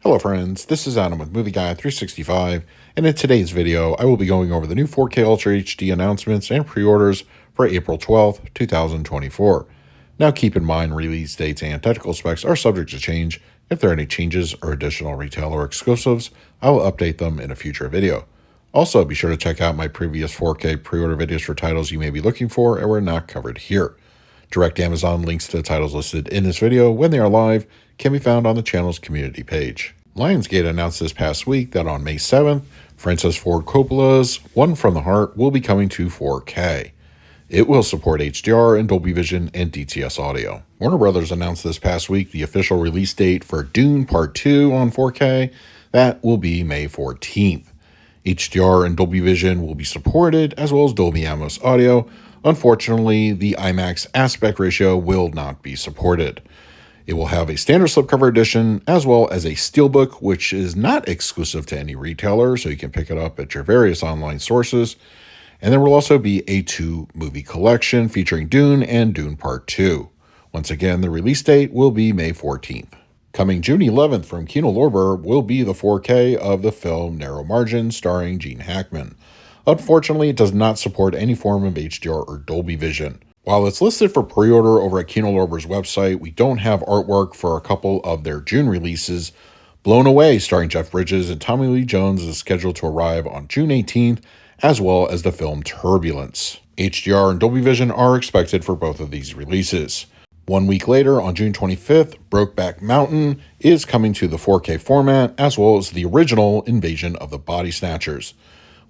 Hello friends, this is Adam with Movie Guy 365, and in today's video I will be going over the new 4K Ultra HD announcements and pre-orders for April 12th, 2024. Now keep in mind release dates and technical specs are subject to change. If there are any changes or additional retail or exclusives, I will update them in a future video. Also, be sure to check out my previous 4K pre-order videos for titles you may be looking for and were not covered here. Direct Amazon links to the titles listed in this video when they are live can be found on the channel's community page. Lionsgate announced this past week that on May 7th, Francis Ford Coppola's One from the Heart will be coming to 4K. It will support HDR and Dolby Vision and DTS audio. Warner Brothers announced this past week the official release date for Dune Part 2 on 4K. That will be May 14th. HDR and Dolby Vision will be supported, as well as Dolby Atmos audio. Unfortunately, the IMAX aspect ratio will not be supported. It will have a standard slipcover edition as well as a steelbook, which is not exclusive to any retailer, so you can pick it up at your various online sources. And there will also be a 2-movie collection featuring Dune and Dune Part 2. Once again, the release date will be May 14th. Coming June 11th from Kino Lorber will be the 4K of the film Narrow Margin starring Gene Hackman. Unfortunately, it does not support any form of HDR or Dolby Vision. While it's listed for pre-order over at Kino Lorber's website, we don't have artwork for a couple of their June releases. Blown Away, starring Jeff Bridges and Tommy Lee Jones, is scheduled to arrive on June 18th, as well as the film Turbulence. HDR and Dolby Vision are expected for both of these releases. 1 week later, on June 25th, Brokeback Mountain is coming to the 4K format, as well as the original Invasion of the Body Snatchers.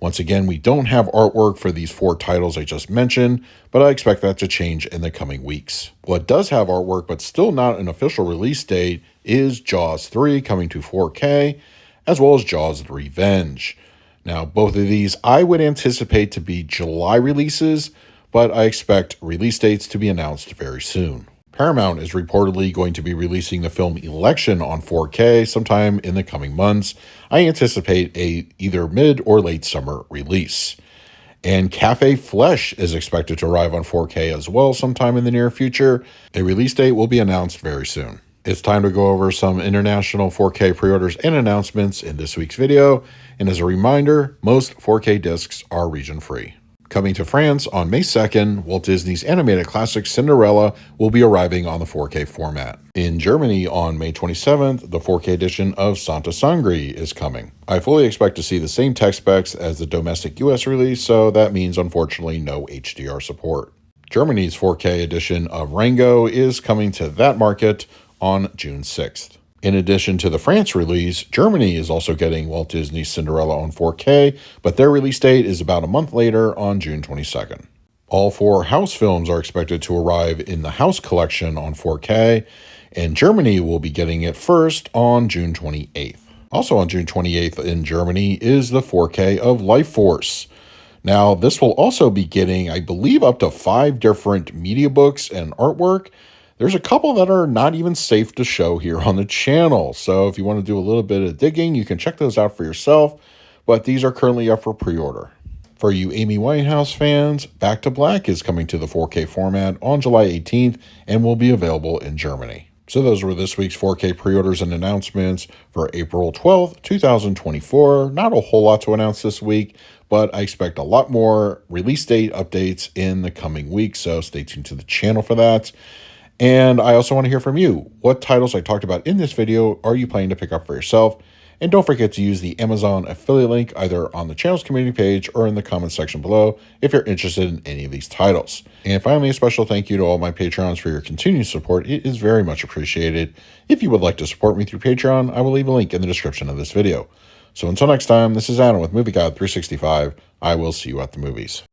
Once again, we don't have artwork for these 4 titles I just mentioned, but I expect that to change in the coming weeks. What does have artwork but still not an official release date is Jaws 3 coming to 4K, as well as Jaws the Revenge. Now, both of these I would anticipate to be July releases, but I expect release dates to be announced very soon. Paramount is reportedly going to be releasing the film Election on 4K sometime in the coming months. I anticipate a either mid or late summer release. And Cafe Flesh is expected to arrive on 4K as well sometime in the near future. A release date will be announced very soon. It's time to go over some international 4K pre-orders and announcements in this week's video. And as a reminder, most 4K discs are region-free. Coming to France on May 2nd, Walt Disney's animated classic Cinderella will be arriving on the 4K format. In Germany on May 27th, the 4K edition of Santa Sangre is coming. I fully expect to see the same tech specs as the domestic US release, so that means unfortunately no HDR support. Germany's 4K edition of Rango is coming to that market on June 6th. In addition to the France release, Germany is also getting Walt Disney's Cinderella on 4K, but their release date is about a month later on June 22nd. All 4 House films are expected to arrive in the House collection on 4K, and Germany will be getting it first on June 28th. Also on June 28th in Germany is the 4K of Life Force. Now, this will also be getting, I believe, up to 5 different media books and artwork. There's a couple that are not even safe to show here on the channel, so if you want to do a little bit of digging, you can check those out for yourself, but these are currently up for pre-order. For you Amy Winehouse fans, Back to Black is coming to the 4K format on July 18th and will be available in Germany. So those were this week's 4K pre-orders and announcements for April 12th, 2024. Not a whole lot to announce this week, but I expect a lot more release date updates in the coming weeks, so stay tuned to the channel for that. And I also want to hear from you. What titles I talked about in this video are you planning to pick up for yourself? And don't forget to use the Amazon affiliate link either on the channel's community page or in the comment section below if you're interested in any of these titles. And finally, a special thank you to all my Patreons for your continued support. It is very much appreciated. If you would like to support me through Patreon, I will leave a link in the description of this video. So until next time, this is Adam with Movie Guide 365. I will see you at the movies.